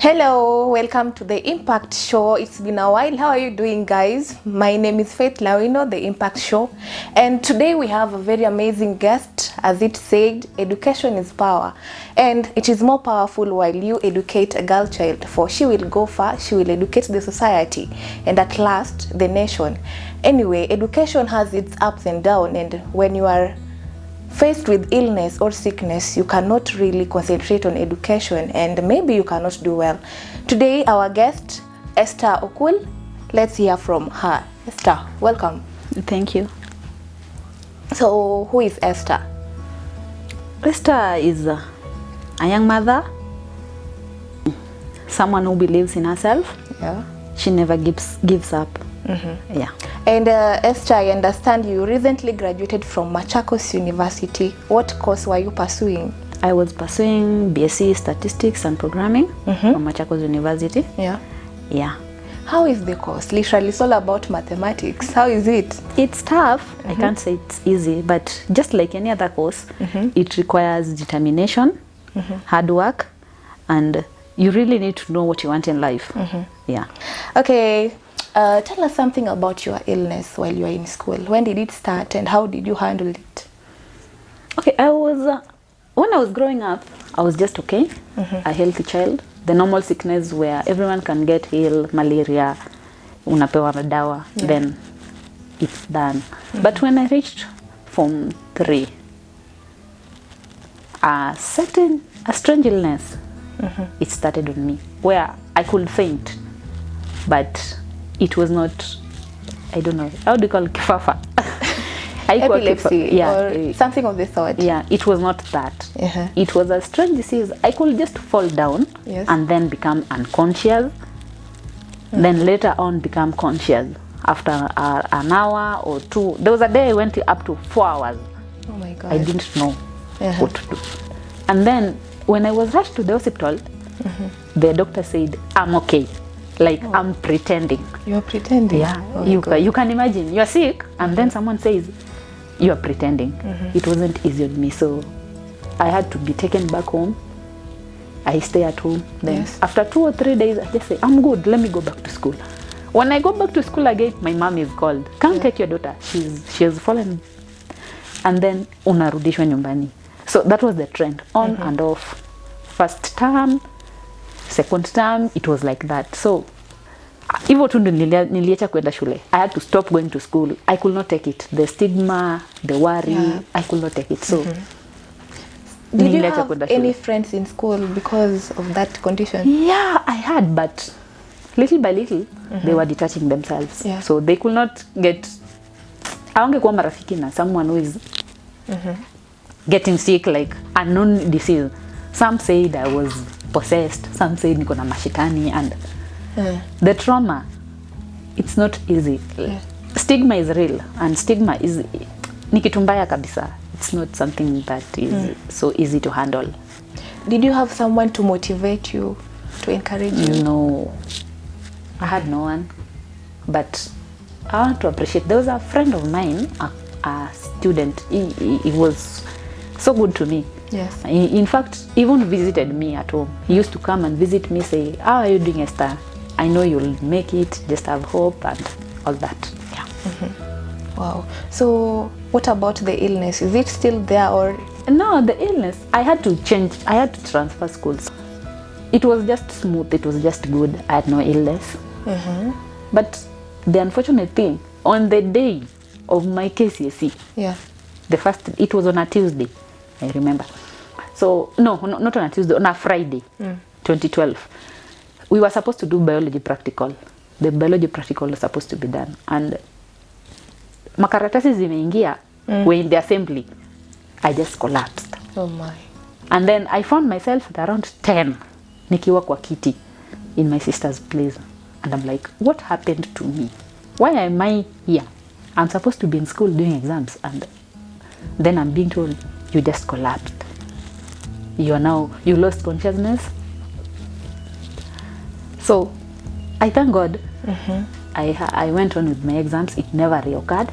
Hello, welcome to the Impact Show. It's been a while. How are you doing, guys? My name is Faith Lawino, the Impact Show, and today we have a very amazing guest. As it said, education is power, and it is more powerful while you educate a girl child, for she will go far, she will educate the society, and at last, the nation. Anyway, education has its ups and downs, and when you are faced with illness or sickness, you cannot really concentrate on education, and maybe you cannot do well. Today, our guest, Esther Okul. Let's hear from her. Esther, welcome. Thank you. So, who is Esther? Esther is a young mother, someone who believes in herself. Yeah. She never gives up. Mm-hmm. Yeah. And Esther, I understand you recently graduated from Machakos University. What course were you pursuing? I was pursuing BSc Statistics and Programming from Machakos University. Yeah. Yeah. How is the course? Literally, it's all about mathematics. How is it? It's tough. I can't say it's easy, but just like any other course, it requires determination, hard work, and you really need to know what you want in life. Yeah. Okay. Tell us something about your illness while you were in school. When did it start and how did you handle it? Okay, when I was growing up, I was just okay, a healthy child. The normal sickness where everyone can get ill, malaria, unapewa dawa, then it's done. But when I reached Form 3, a strange illness, it started on me, where I could faint, but it was not, I don't know, how do you call it, kifafa? Epilepsy or something of the sort. Yeah, it was not that. It was a strange disease. I could just fall down and then become unconscious, then later on become conscious after an hour or two. There was a day I went up to 4 hours. Oh my God. I didn't know what to do. And then when I was rushed to the hospital, the doctor said, I'm okay. Like, I'm pretending. You're pretending? Yeah. Oh you can imagine, you're sick, and then someone says, you're pretending. It wasn't easy on me, so I had to be taken back home. I stay at home. Then after 2 or 3 days, I just say, I'm good, let me go back to school. When I go back to school again, my mom is called. Come take your daughter. She has fallen. And then, unarudishwa nyumbani. So that was the trend, on and off. First term, second term, it was like that. So hivyo tu niliacha kwenda shule. I had to stop going to school. I could not take it. The stigma, the worry, I could not take it. So did you have any friends in school because of that condition? Yeah, I had, but little by little they were detaching themselves. So they could not get, hawangekuwa marafiki na someone who is getting sick, like unknown disease. Some said I was possessed, some said niko na mashitani, and the trauma, it's not easy. Stigma is real, and stigma is ni kitu mbaya kabisa. It's not something that is so easy to handle. Did you have someone to motivate you, to encourage you? No, I had no one, but I want to appreciate, there was a friend of mine, a student. He was so good to me. Yes. In fact, he even visited me at home. He used to come and visit me, say, how are you doing, Esther? I know you'll make it, just have hope and all that. Yeah. Wow. So what about the illness? Is it still there or? No, the illness, I had to change, I had to transfer schools. It was just smooth, it was just good. I had no illness. But the unfortunate thing, on the day of my KCSE, it was on a Tuesday, I remember. So, no, not on a Tuesday, on a Friday, 2012. We were supposed to do biology practical. The biology practical was supposed to be done. And makaratasi zimeingia, we're in the assembly. I just collapsed. Oh my. And then I found myself at around 10, nikiwa kwa kiti in my sister's place. And I'm like, what happened to me? Why am I here? I'm supposed to be in school doing exams. And then I'm being told, you just collapsed. You lost consciousness. So I thank God. I went on with my exams. It never reoccurred.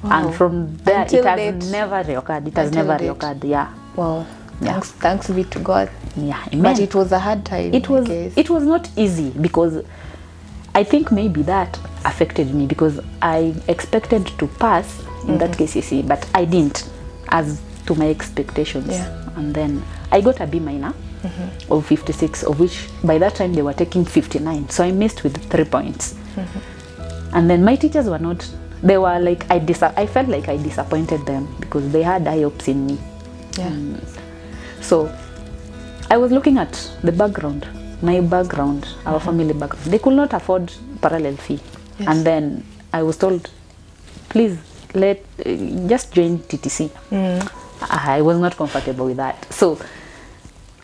Wow. And from there, it has never reoccurred. It has never reoccurred. Yeah. Wow. Yeah. Thanks be to God. Yeah, amen. But it was a hard time. It was not easy, because I think maybe that affected me, because I expected to pass in that KCSE, but I didn't, as to my expectations. Yeah. And then I got a B minor of 56, of which by that time they were taking 59. So I missed with 3 points. And then my teachers were not, they were like, I felt like I disappointed them, because they had high hopes in me. Yeah. So I was looking at the background, my background, our family background. They could not afford parallel fee. Yes. And then I was told, please just join TTC. I was not comfortable with that. So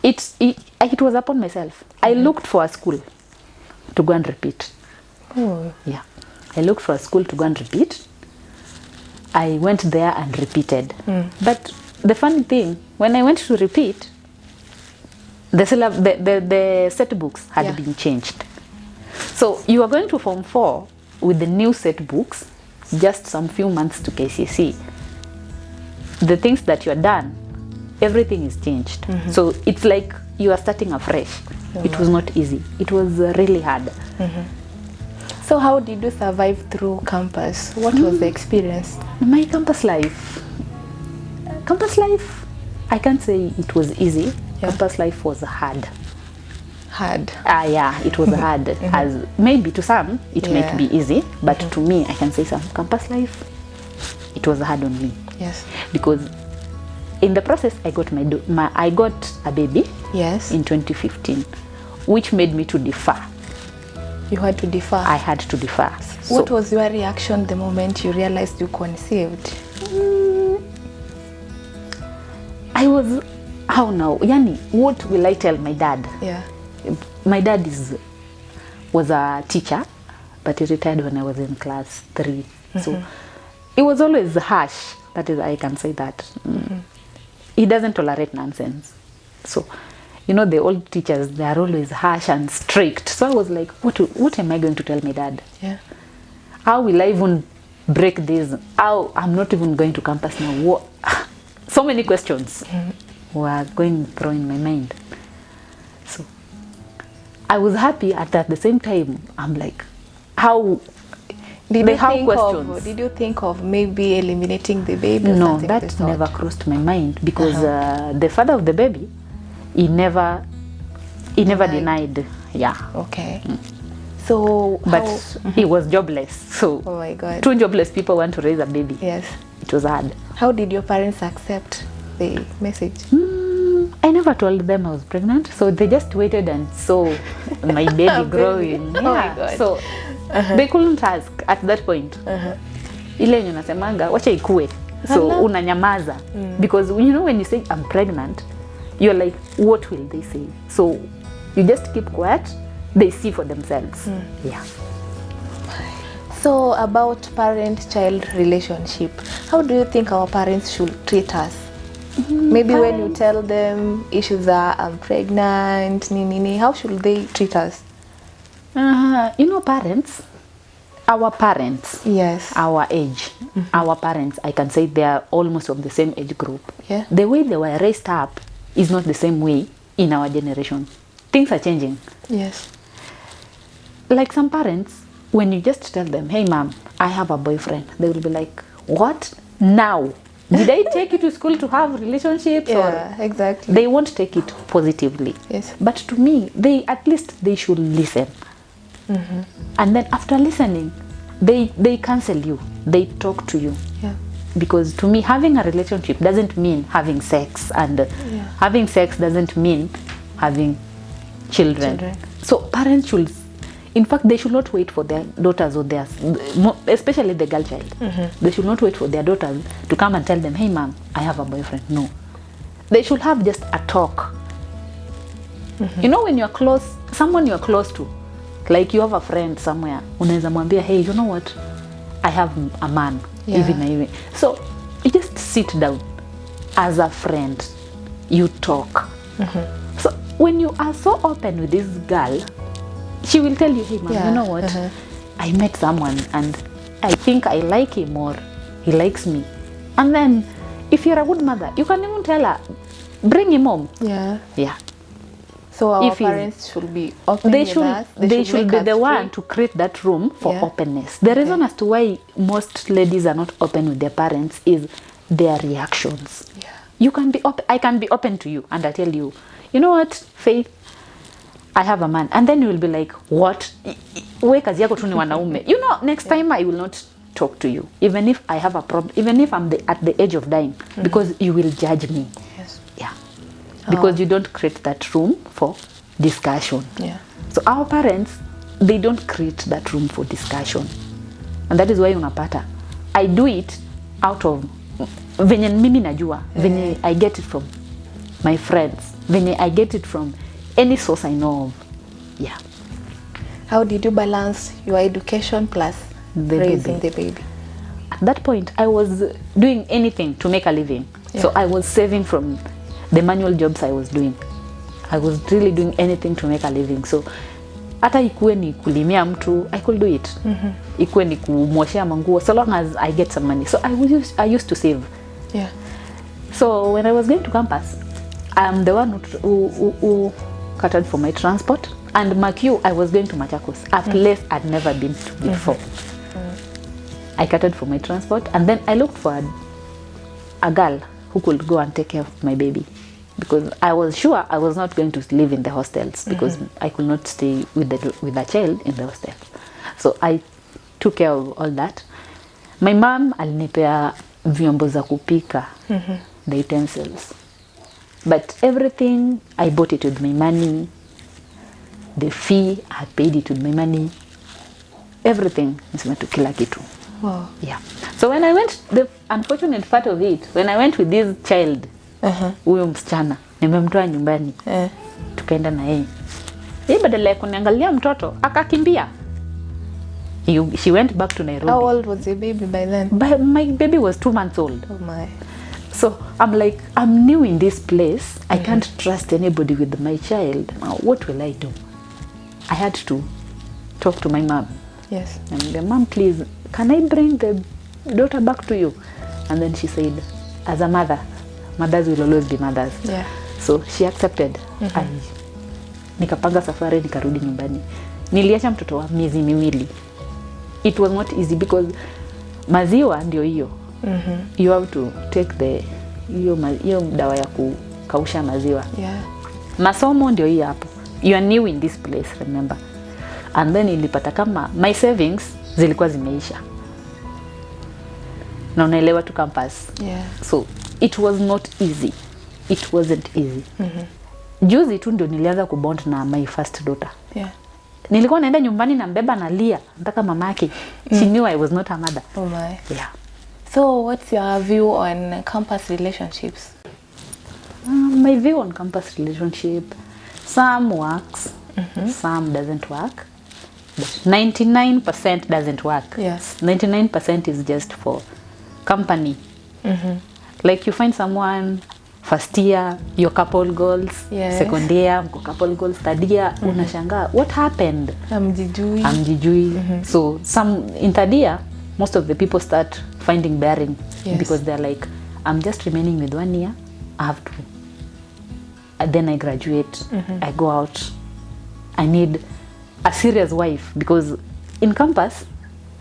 it was upon myself. I looked for a school to go and repeat. Oh. Yeah. I looked for a school to go and repeat. I went there and repeated. But the funny thing, when I went to repeat, the set books had been changed. So you are going to Form 4 with the new set books, just some few months to KCSE. The things that you are done, everything is changed. So it's like you are starting afresh. It was not easy. It was really hard. So how did you survive through campus? What was the experience? My campus life, I can't say it was easy. Yeah. Campus life was hard. Hard. Yeah, it was hard. As maybe to some it might be easy, but to me, I can say some campus life, it was hard on me. Yes. Because in the process, I got I got a baby. Yes. In 2015, which made me to defer. You had to defer. I had to defer. What was your reaction the moment you realized you conceived? I was, how now? Yani, what will I tell my dad? Yeah. My dad was a teacher, but he retired when I was in class 3. So it was always harsh. That is, I can say that. He doesn't tolerate nonsense. So, you know, the old teachers, they are always harsh and strict. So I was like, what am I going to tell my dad? Yeah. How will I even break this? How I'm not even going to campus now? What? So many questions were going through in my mind. So I was happy at the same time. I'm like, how? Did you think of maybe eliminating the baby? No, that never crossed my mind, because the father of the baby, he never denied. Yeah. Okay. So, but he was jobless. So, oh my God, 2 jobless people want to raise a baby. Yes. It was hard. How did your parents accept the message? I never told them I was pregnant, so they just waited and saw my baby growing. Yeah. Oh my God. So they couldn't ask at that point. Ile yenye nasemanga wacha ikue. So unanyamaza. Because you know, when you say I'm pregnant, you're like, what will they say? So you just keep quiet. They see for themselves. Yeah. So about parent-child relationship, how do you think our parents should treat us? Maybe when you tell them issues are I'm pregnant, how should they treat us? You know, our parents, yes, our age, our parents, I can say they are almost of the same age group. Yeah. The way they were raised up is not the same way in our generation. Things are changing. Yes. Like some parents, when you just tell them, hey mom, I have a boyfriend, they will be like, what? Now? Did I take you to school to have relationships? Yeah, exactly. They won't take it positively. Yes. But to me, at least they should listen. And then after listening, they counsel you. They talk to you. Yeah. Because to me, having a relationship doesn't mean having sex. And having sex doesn't mean having children. So parents should, in fact, they should not wait for their daughters or theirs, especially the girl child. They should not wait for their daughters to come and tell them, hey mom, I have a boyfriend. No. They should have just a talk. You know, when you're close, someone you're close to, like you have a friend somewhere, unaweza mwambia, hey, you know what? I have a man. Even. So you just sit down as a friend. You talk. So when you are so open with this girl, she will tell you, hey mom, you know what? I met someone and I think I like him or he likes me. And then if you're a good mother, you can even tell her, bring him home. Yeah. Yeah. So our If he's- parents should be open They with should us. they should make be us the free. one to create that room for Yeah. openness. The reason as to why most ladies are not open with their parents is their reactions. Yeah. You can be I can be open to you and I tell you, you know what, Faith, I have a man, and then you will be like, what? We kazi yako tu ni wanaume. You know, next time I will not talk to you, even if I have a problem, even if I'm at the edge of dying, because you will judge me. Yes. Yeah. Because you don't create that room for discussion. Yeah. So our parents, they don't create that room for discussion. And that is why unapata, I do it out of venye mimi najua, venye I get it from my friends, venye I get it from any source I know of. Yeah. How did you balance your education plus The raising baby. the baby? At that point, I was doing anything to make a living. So I was saving from the manual jobs I was doing. I was really doing anything to make a living. So hata ikuwe ni kulimia mtu, I could do it. Ikuwe ni kumwoshea manguo, so long as I get some money. So I used to save. Yeah. So when I was going to campus, I'm the one who catered for my transport. And Makiu, I was going to Machakos, a place I'd never been to before. I catered for my transport, and then I looked for a girl who could go and take care of my baby, because I was sure I was not going to live in the hostels, because I could not stay with a child in the hostel. So I took care of all that. My mom alinipea vyombo za kupika, the utensils, but everything I bought it with my money. The fee I paid it with my money. Everything nisema tu kila kitu. Wow. Yeah. So when I went, the unfortunate part of it, when I went with this child, huyo msichana, nimemtoa nyumbani, tukaenda na yeye. Yeye badala ya kuniangalia mtoto, akakimbia. She went back to Nairobi. How old was your baby by then? My baby was 2 months old. Oh my. So I'm like, I'm new in this place. I can't trust anybody with my child. Now, what will I do? I had to talk to my mom. Yes. And the mom, please, can I bring the daughter back to you? And then she said, as a mother, mothers will always be mothers. Yeah. So she accepted. Nikapanga safari, nikarudi nyumbani. Niliacha mtoto wa miezi miwili. It was not easy because maziwa ndio hiyo. You have to take hiyo dawa ya kukausha maziwa. Yeah. Masomo ndio hiyo hapo. You are new in this place, remember. And then ilipata kama my savings zilikuwa zimeisha. Na unaelewa tu campus. Yeah. So it was not easy. It wasn't easy. Juzi tu ndio nilianza kubond na my first daughter. Yeah. Nilikuwa naenda nyumbani na mbeba nalia, nataka mamake. She knew I was not her mother. Oh my. Yeah. So what's your view on campus relationships? My view on campus relationship, some works, some doesn't work, but 99% doesn't work. Yes. 99% is just for company. Like you find someone first year, your couple goals, Yes. second year, couple goals, third year, unashangaa, what happened? Amjijui. So in third year, most of the people start finding bearing. Yes. Because they're like, I'm just remaining with 1 year, I have to. And then I graduate, I go out, I need a serious wife, because in campus,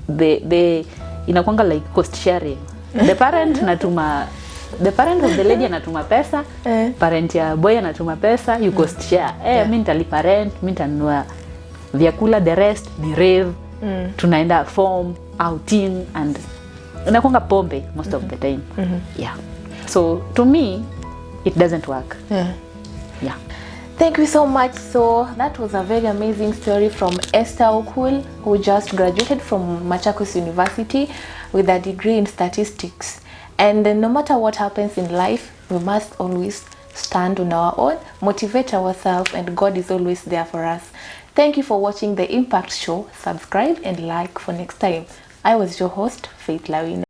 inakwanga like cost sharing. The parent of the lady anatuma pesa, parent ya boy anatuma pesa, you cost share. Mimi nitalipa rent, mimi nitanunua vyakula, the rest ni rave, tunaenda form, outing, and inakwanga pombe most of the time. Yeah. So to me, it doesn't work. Yeah. Thank you so much. So that was a very amazing story from Esther Okul, who just graduated from Machakos University with a degree in statistics. And no matter what happens in life, we must always stand on our own, motivate ourselves, and God is always there for us. Thank you for watching The Impact Show. Subscribe and like for next time. I was your host, Faith Lawino.